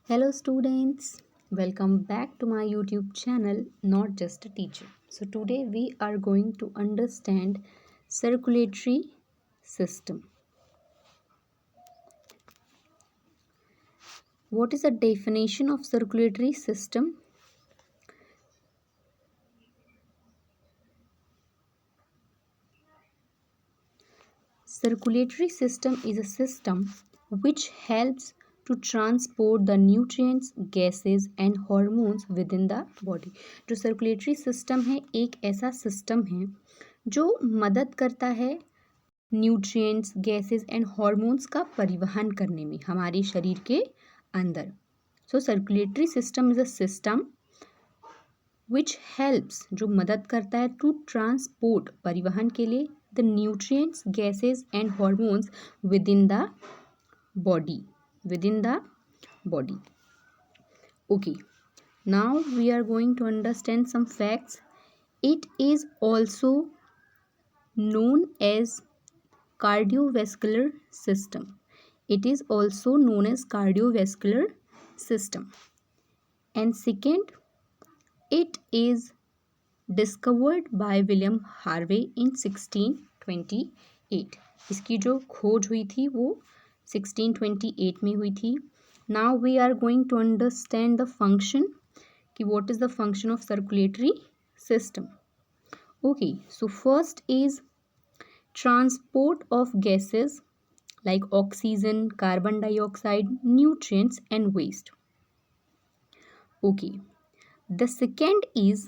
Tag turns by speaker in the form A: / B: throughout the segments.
A: Hello students, welcome back to my YouTube channel Not Just a Teacher. So today we are going to understand circulatory system. What is the definition of circulatory system? Circulatory system is a system which helps to transport the nutrients, gases and hormones within the body. जो circulatory system है एक ऐसा system है जो मदद करता है nutrients, gases and hormones का परिवहन करने में हमारे शरीर के अंदर. So circulatory system is a system which helps, जो मदद करता है टू ट्रांसपोर्ट, परिवहन के लिए, the nutrients, gases and hormones within the body. Okay, now we are going to understand some facts. It is also known as cardiovascular system. It is also known as cardiovascular system. And second, it is discovered by William Harvey in 1628. इसकी जो खोज हुई थी वो 1628 में हुई थी. Now we are going to understand the function कि what is the function of circulatory system. Okay, so first is transport of gases like oxygen, carbon dioxide, nutrients and waste. Okay, the second is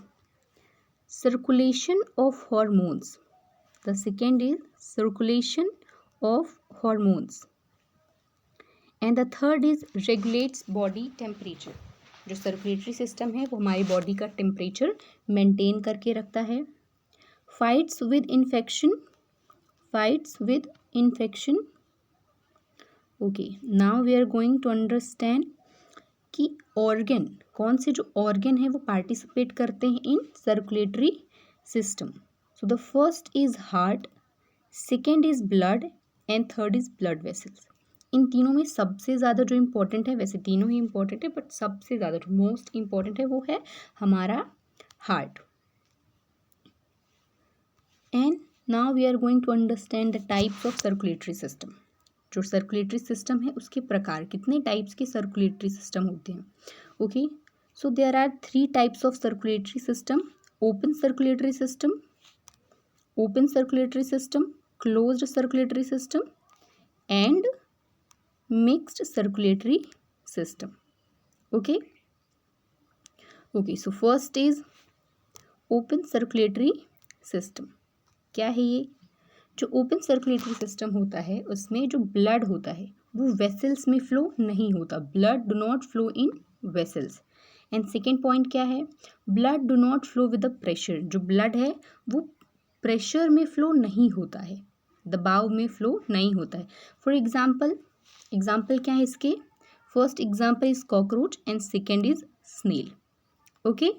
A: circulation of hormones. The second is circulation of hormones. And the third is regulates body temperature. जो circulatory system है वो हमारी body का temperature maintain करके रखता है. Fights with infection. Okay, now we are going to understand कि organ, कौन से जो ऑर्गन है वो पार्टिसिपेट करते हैं in circulatory system. So the first is heart, second is blood and third is blood vessels. इन तीनों में सबसे ज़्यादा जो इम्पोर्टेंट है, वैसे तीनों ही इम्पोर्टेंट है बट सबसे ज़्यादा जो मोस्ट इम्पोर्टेंट है वो है हमारा heart. And now we are going to understand the types of circulatory system. जो सर्कुलेटरी सिस्टम है उसके प्रकार, कितने टाइप्स के सर्कुलेटरी सिस्टम होते हैं. Okay, so there are 3 types of circulatory system. Open circulatory system, closed circulatory system and mixed circulatory system. Okay, so first is open circulatory system. क्या है ये? जो ओपन सर्कुलेटरी सिस्टम होता है उसमें जो ब्लड होता है वो वेसल्स में फ्लो नहीं होता. Blood do not flow in vessels. And second point क्या है? Blood do not flow with the pressure. जो ब्लड है वो प्रेशर में फ्लो नहीं होता है, दबाव में फ्लो नहीं होता है. फॉर एग्जाम्पल क्या है इसके? First example is cockroach and second is snail. Okay,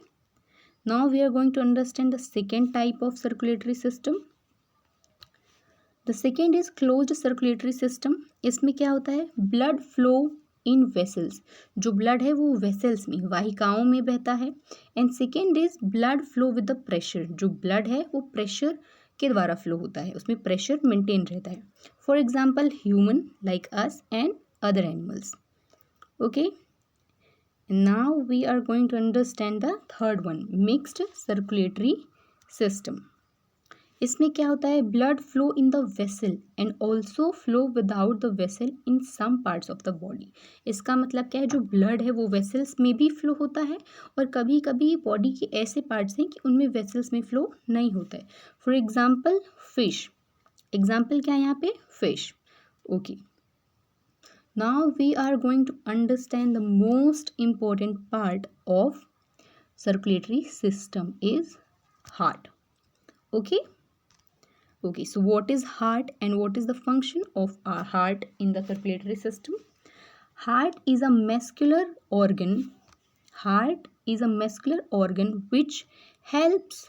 A: now we are going to understand the second type of circulatory system. The second is closed circulatory system. इसमें क्या होता है? Blood flow in vessels. जो blood है वो vessels में, वाहिकाओं में बहता है. And second is blood flow with the pressure. जो ब्लड है वो प्रेशर के द्वारा फ्लो होता है, उसमें प्रेशर मेंटेन रहता है. For example human like us and other animals. Okay, now we are going to understand the third one, mixed circulatory system. इसमें क्या होता है? Blood flow in the vessel and also flow without the vessel in some parts of the body. इसका मतलब क्या है? जो blood है वो वेसल्स में भी फ्लो होता है और कभी कभी बॉडी के ऐसे पार्ट्स हैं कि उनमें वेसल्स में फ्लो नहीं होता है. For example fish. एग्जाम्पल क्या है यहाँ पे? Fish. Okay, now we are going to understand the most important part of circulatory system is heart. Okay, so what is heart and what is the function of our heart in the circulatory system? Heart is a muscular organ which helps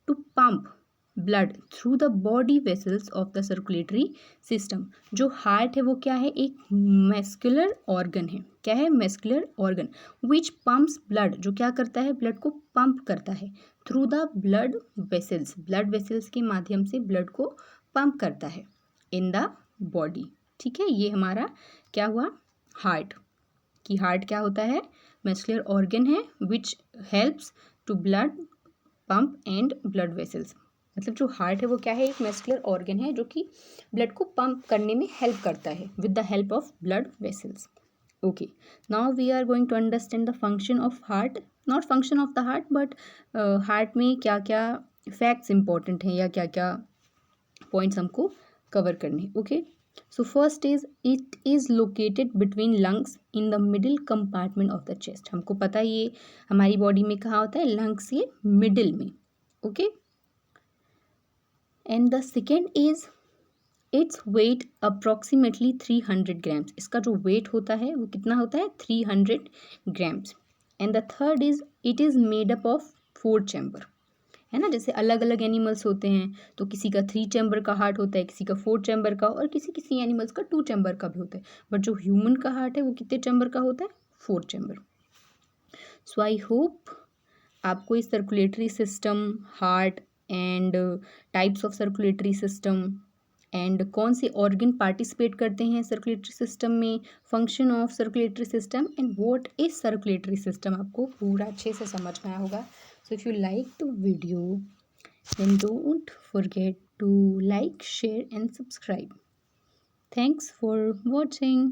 A: to pump blood through the body vessels of the circulatory system. जो heart है वो क्या है, एक muscular organ है। क्या है, muscular organ which pumps blood, जो क्या करता है, ब्लड को पंप करता है through the blood vessels, blood vessels के माध्यम से ब्लड को पंप करता है इन द बॉडी। ठीक है, ये हमारा क्या हुआ, हार्ट। कि हार्ट क्या होता है, मस्कुलर ऑर्गन है which helps to blood pump and blood vessels. मतलब जो हार्ट है वो क्या है, एक मस्कुलर ऑर्गन है जो कि ब्लड को पंप करने में हेल्प करता है with the help of blood vessels. Okay, now we are going to understand the function of heart, not function of the heart but heart में क्या क्या फैक्ट्स इंपॉर्टेंट हैं या क्या क्या पॉइंट्स हमको कवर करने। Okay, so first is it is located between lungs in the middle compartment of the chest. हमको पता है ये हमारी बॉडी में कहाँ होता है, लंग्स के मिडिल में। Okay, and the second is its weight approximately 300 grams. इसका जो वेट होता है वो कितना होता है, 300 grams. And the third is it is made up of 4 chamber. है ना, जैसे अलग अलग एनिमल्स होते हैं तो किसी का 3 चैम्बर का हार्ट होता है, किसी का 4 चैम्बर का, और किसी किसी एनिमल्स का 2 चैम्बर का भी होता है। बट जो ह्यूमन का हार्ट है वो कितने चैम्बर का होता है, 4 चैम्बर। सो आई होप आपको इस circulatory system, heart and types of circulatory system and कौन से ऑर्गन पार्टिसिपेट करते हैं सर्कुलेटरी सिस्टम में, function of circulatory system and what is circulatory system, आपको पूरा अच्छे से समझ में आया होगा। So if you like the video then don't forget to like, share and subscribe. Thanks for watching.